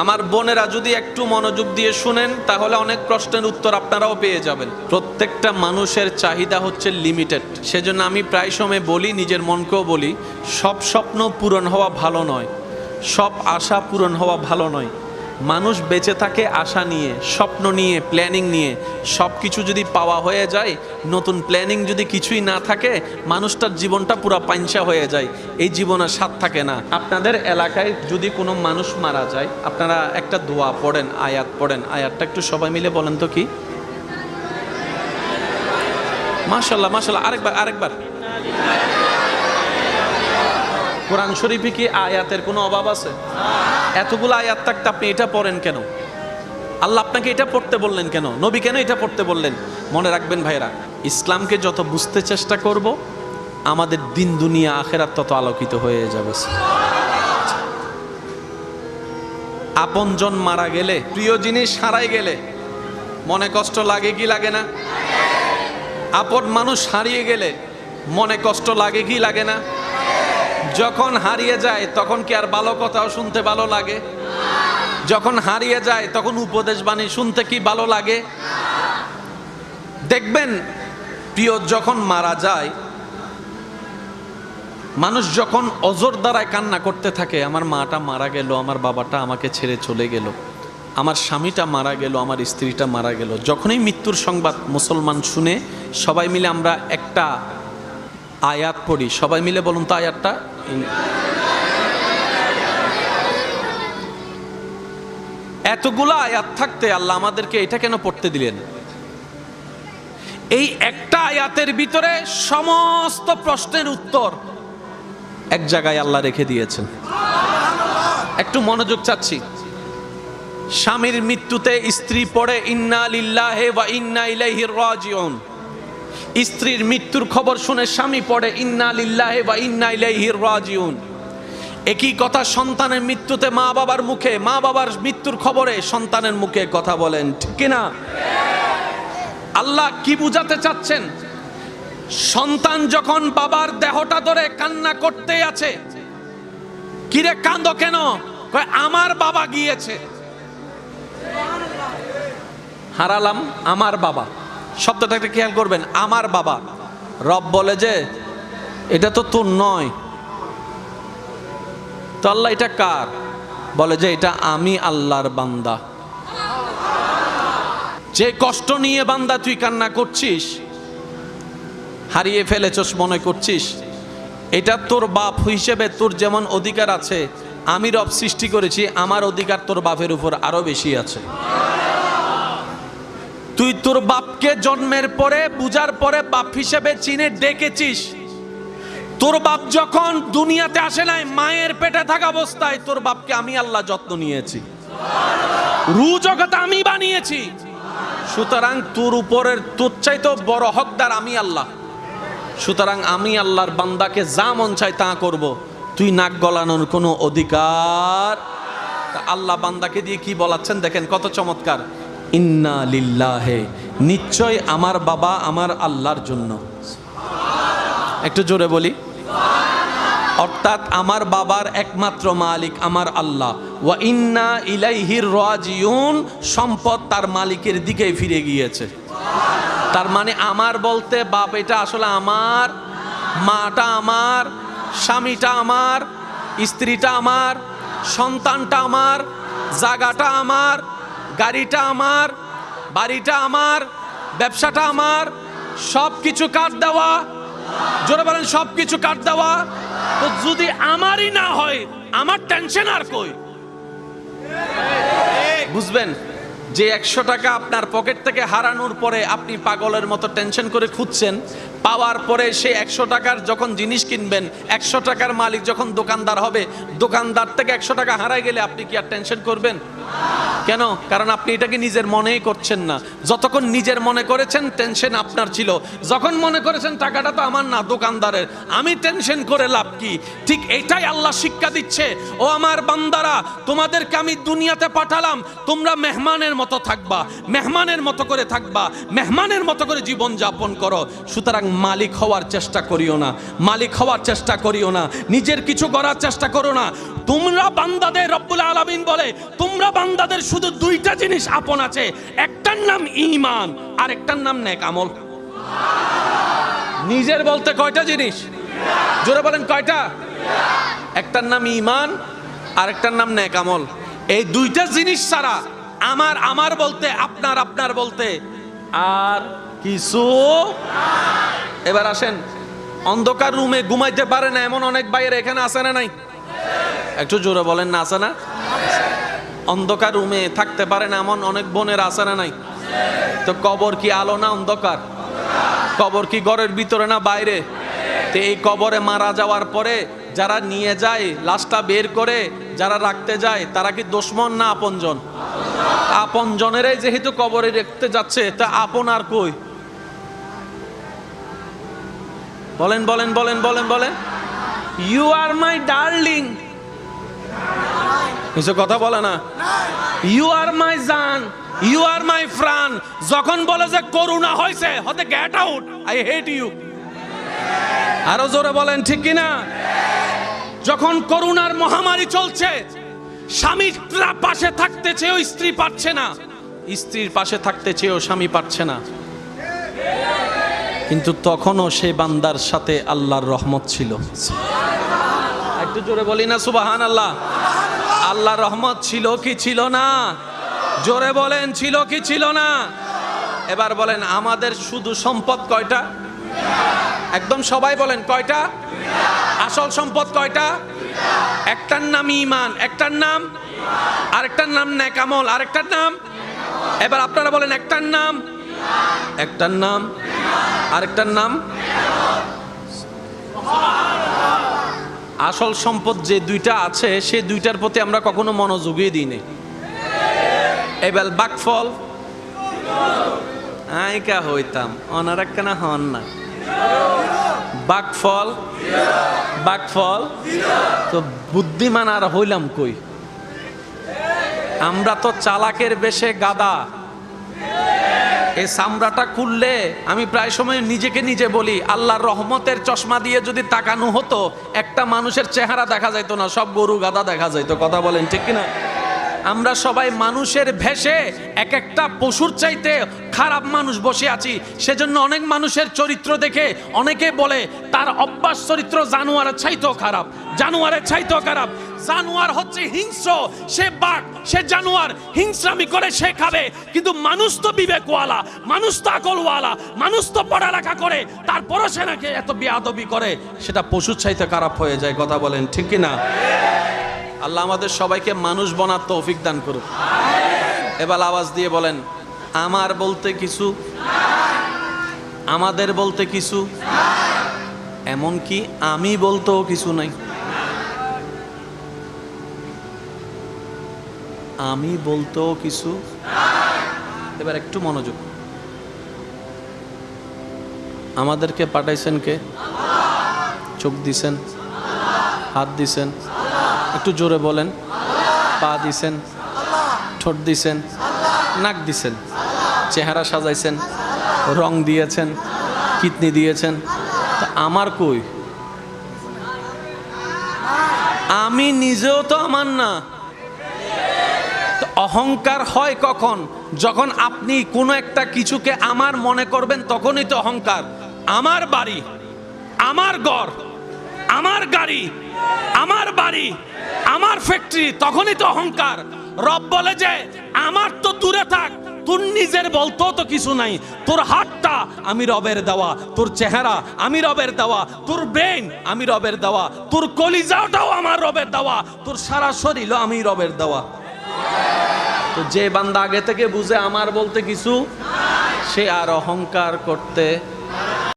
আমার বোনেরা যদি একটু মনোযোগ দিয়ে শুনেন তাহলে অনেক প্রশ্নের উত্তর আপনারাও পেয়ে যাবেন। প্রত্যেকটা মানুষের চাহিদা হচ্ছে লিমিটেড। সেজন্য আমি প্রায় সময় বলি, নিজের মনকেও বলি, সব স্বপ্ন পূরণ হওয়া ভালো নয়, সব আশা পূরণ হওয়া ভালো নয়। মানুষ বেঁচে থাকে আশা নিয়ে, স্বপ্ন নিয়ে, প্ল্যানিং নিয়ে। সব কিছু যদি পাওয়া হয়ে যায়, নতুন প্ল্যানিং যদি কিছুই না থাকে, মানুষটার জীবনটা পুরো পাঞ্চা হয়ে যায়, এই জীবনের স্বাদ থাকে না। আপনাদের এলাকায় যদি কোনো মানুষ মারা যায়, আপনারা একটা দোয়া পড়েন, আয়াত পড়েন। আয়াতটা একটু সবাই মিলে বলেন তো কি? মাশাআল্লাহ মাশাআল্লাহ, আরেকবার। কোরআন শরীফে কি আয়াতের কোনো অভাব আছে? এতগুলো আয়াত থাকতে আপনি এটা পড়েন কেন? আল্লাহ আপনাকে এটা পড়তে বললেন কেন? নবী কেন এটা পড়তে বললেন? মনে রাখবেন ভাইরা, ইসলামকে যত বুঝতে চেষ্টা করব, আমাদের দিন দুনিয়া আখেরাত তত আলোকিত হয়ে যাবে। আপনজন মারা গেলে, প্রিয় জিনিস হারাই গেলে মনে কষ্ট লাগে কি লাগে না? আপন মানুষ হারিয়ে গেলে মনে কষ্ট লাগে কি লাগে না? যখন হারিয়ে যায় তখন কি আর ভালো কথাও শুনতে ভালো লাগে? যখন হারিয়ে যায় তখন উপদেশ বাণী শুনতে কি ভালো লাগে? দেখবেন প্রিয় যখন মারা যায়, মানুষ যখন অজর দ্বারায় কান্না করতে থাকে, আমার মাটা মারা গেল, আমার বাবাটা আমাকে ছেড়ে চলে গেল, আমার স্বামীটা মারা গেল, আমার স্ত্রীটা মারা গেল। যখনই মৃত্যুর সংবাদ মুসলমান শুনে, সবাই মিলে আমরা একটা আয়াত পড়ি। সবাই মিলে বলুন তো আয়াতটা। এতগুলো আয়াত থাকতে আল্লাহ আমাদেরকে এটা কেন পড়তে দিলেন? এই একটা আয়াতের ভিতরে সমস্ত প্রশ্নের উত্তর এক জায়গায় আল্লাহ রেখে দিয়েছেন। একটু মনোযোগ চাচ্ছি। স্বামীর মৃত্যুতে স্ত্রী পড়ে ইন্না লিল্লাহি ওয়া ইন্না ইলাইহি রাজিউন। স্ত্রীর মৃত্যুর খবর শুনে স্বামী পড়ে ইন্না লিল্লাহি ওয়া ইন্না ইলাইহি রাজিউন। একই কথা সন্তানের মৃত্যুতে মা বাবার মুখে, মা বাবার মৃত্যুর খবরে সন্তানের মুখে কথা বলেন, ঠিক কিনা? আল্লাহ কি বুঝাতে চাচ্ছেন? সন্তান যখন বাবার দেহটা ধরে কান্না করতে আছে, কিরে কাঁদো কেন? কয় আমার বাবা গিয়েছে, হারালাম আমার বাবা। শব্দটাকে খেয়াল করবেন, আমার বাবা। রব বলে যে এটা তো তোর নয়, তো আল্লাহ এটা কার? বলে যে এটা আমি আল্লাহর বান্দা। যে কষ্ট নিয়ে বান্দা তুই কান্না করছিস, হারিয়ে ফেলেছস মনে করছিস, এটা তোর বাপ হিসেবে তোর যেমন অধিকার আছে, আমি রব সৃষ্টি করেছি, আমার অধিকার তোর বাপের উপর আরো বেশি আছে। তুই তোর বাপকে জন্মের পরে, বুঝার পরে বাপ হিসেবে চিনে ডেকেছিস। তোর বাপ যখন দুনিয়াতে আসে নাই, মায়ের পেটে থাকা অবস্থায় তোর বাপকে আমি আল্লাহ যত্ন নিয়েছি, রূহ জগৎ আমি বানিয়েছি। সুতরাং তোর উপরের তোর চাইতে বড় হকদার আমি আল্লাহ। সুতরাং আমি আল্লাহর বান্দাকে যা মন চাই তা করব, তুই নাক গলানোর কোনো অধিকার। আল্লাহ বান্দাকে দিয়ে কি বলাচ্ছেন দেখেন, কত চমৎকার। ইন্না লিল্লাহি, নিশ্চয় আমার বাবা আমার আল্লাহর জন্য। একটু জোরে বলি। অর্থাৎ আমার বাবার একমাত্র মালিক আমার আল্লাহ। ওয়া ইন্না ইলাইহি রাজিউন, সম্পদ তার মালিকের দিকেই ফিরে গিয়েছে। তার মানে আমার বলতে বাপ এটা আসলে আমার, মাটা আমার, স্বামীটা আমার, স্ত্রীটা আমার, সন্তানটা আমার, জায়গাটা আমার, গাড়িটা আমার, বাড়িটা আমার, ব্যবসাটা আমার, সব কিছু কাট দেওয়া। জোরে বলেন, সব কিছু কাট দেওয়া। তো যদি আমারই না হয়, আমার টেনশন আর কই? বুঝবেন যে 100 টাকা আপনার পকেট থেকে হারানোর পরে আপনি পাগলের মতো টেনশন করে খুঁজছেন, পাওয়ার পরে সেই 100 টাকার যখন জিনিস কিনবেন, 100 টাকার মালিক যখন দোকানদার হবে, দোকানদার থেকে 100 টাকা হারাই গেলে আপনি কি আর টেনশন করবেন? কেন? কারণ আপনি এটাকে নিজের মনেই করছেন না। যতক্ষণ নিজের মনে করেছেন টেনশন আপনার ছিল, যখন মনে করেছেন টাকাটা তো আমার না, দোকানদারের, আমি টেনশন করে লাভ কি? ঠিক এটাই আল্লাহ শিক্ষা দিচ্ছে, ও আমার বান্দারা, তোমাদেরকে আমি দুনিয়াতে পাঠালাম, তোমরা মেহমানের মতো থাকবা, মেহমানের মতো করে থাকবা, মেহমানের মতো করে জীবন যাপন করো। সুতরাং মালিক হওয়ার চেষ্টা করিও না, মালিক হওয়ার চেষ্টা করিও না, নিজের কিছু করার চেষ্টা করো না। তোমরা বান্দাদের, রব্বুল আলামিন বলে, তোমরা বান্দাদের শুধু দুইটা জিনিস আপন আছে, একটার নাম ঈমান আর একটার নাম নেক আমল। নিজের বলতে কয়টা জিনিস? জোরে বলেন কয়টা? একটার নাম ঈমান আর একটার নাম নেক আমল। এই দুইটা জিনিস ছাড়া আমার আমার বলতে, আপনার আপনার বলতে আর কিছু। এবার আসেন, অন্ধকার রুমে ঘুমাইতে পারে না এমন অনেক ভাইয়ের এখানে আছে না নাই? একটু জোরে বলেন না, আছে না? অন্ধকার রুমে থাকতে পারে না এমন অনেক বোনের আছে না নাই? তো কবর কি আলো না অন্ধকার? কবর কি ঘরের ভিতরে না বাইরে? তো এই কবরে মারা যাওয়ার পরে যারা নিয়ে যায়, লাশটা বের করে যারা রাখতে যায়, তারা কি দুশমন না আপনজন? আপনজনেরাই যেহেতু কবরে রাখতে যাচ্ছে, তা আপন আর কই? বলেন বলেন বলেন বলেন বলেন। ইউ আর মাই ডার্লিং, কিছু কথা বলে না। ইউ আর মাই জান, ইউ আর মাই ফ্রান। যখন বলে যে করোনা হয়েছে, হতে get out, I hate you. আরো জোরে বলেন ঠিক কিনা? যখন করোনার মহামারী চলছে, স্বামীর পাশে থাকতে চেয়েও স্ত্রী পারছে না, স্ত্রীর পাশে থাকতে চেয়েও স্বামী পারছে না, কিন্তু তখনও সে বান্দার সাথে আল্লাহর রহমত ছিল। একটু জোরে বলি না সুবহানাল্লাহ। আল্লাহর রহমত ছিল কি ছিল না? জোরে বলেন, ছিল কি ছিল না? এবার বলেন, আমাদের শুধু সম্পদ কয়টা? একদম সবাই বলেন কয়টা? আসল সম্পদ কয়টা? একটার নাম ঈমান, একটার নাম, আরেকটার নাম নেক আমল, আরেকটার নাম। এবার আপনারা বলেন, একটার নাম, একটার নাম, আরেকটার নাম। আসল সম্পদ যে দুইটা আছে, সে দুইটার প্রতি আমরা কখনো মনোযোগই দিই না। এবার বাকফল আইকা হইতাম, অনারা কেন হন না? বাকফল, বাকফল তো বুদ্ধিমান আর হইলাম কই? আমরা তো চালাকের বেশে গাদা। এই চামড়াটা খুললে আমি প্রায় সময় নিজেকে নিজে বলি, আল্লাহর রহমতের চশমা দিয়ে যদি তাকানো হতো, একটা মানুষের চেহারা দেখা যাইত না, সব গরু গাদা দেখা যাইত। কথা বলেন ঠিক কিনা? আমরা সবাই মানুষের ভেষে এক একটা পশুর চাইতে খারাপ মানুষ বসে আছি। সেজন্য অনেক মানুষের চরিত্র দেখে অনেকে বলে তার অভ্যাস চরিত্র জানোয়ারের চাইতেও খারাপ, জানোয়ারের চাইতেও খারাপ। জানোয়ার হচ্ছে হিংস্র, সে বাঘ, সে জানোয়ার, হিংস্রামি করে সে খাবে। কিন্তু মানুষ তো বিবেকওয়ালা, মানুষ তো আকলওয়ালা, মানুষ তো পড়ালেখা করে, তারপরও সে নাকি এত বেয়াদবি করে, সেটা পশুর চাইতে খারাপ হয়ে যায়। কথা বলেন ঠিক কিনা? আল্লাহ আমাদের সবাইকে মানুষ বনার তৌফিক দান করুন। এবার আওয়াজ দিয়ে বলেন, আমার বলতে কিছু, আমাদের বলতে কিছু, এমনকি আমি বলতেও কিছু নাই। আমি বলতেও কিছু। এবার একটু মনোযোগ। আমাদেরকে পাঠাইছেন কে? চোখ দিছেন, হাত দিছেন, একটু জোরে বলেন। পা দিছেন, ঠোঁট দিছেন, নাক দিছেন, চেহারা সাজাইছেন, রং দিয়েছেন, কিডনি দিয়েছেন। তা আমার কই? আমি নিজেও তো আমার না। তো অহংকার হয় কখন? যখন আপনি কোনো একটা কিছুকে আমার মনে করবেন, তখনই তো অহংকার। আমার বাড়ি, আমার ঘর, আমার গাড়ি, আমার বাড়ি, আমার ফ্যাক্টরি, তখনই তো অহংকার। রব বলে যে আমার তো দূরে থাক, তোর নিজের বলতেও তো কিছু নাই। তোর হাতটা আমি রবের দেওয়া, তোর চেহারা আমি রবের দেওয়া, তোর ব্রেন আমি রবের দেওয়া, তোর কলিজাটাও আমার রবের দেওয়া, তোর সারা শরীরও আমি রবের দেওয়া। তো যে বান্দা আগে থেকে বুঝে আমার বলতে কিছু, সে আর অহংকার করতে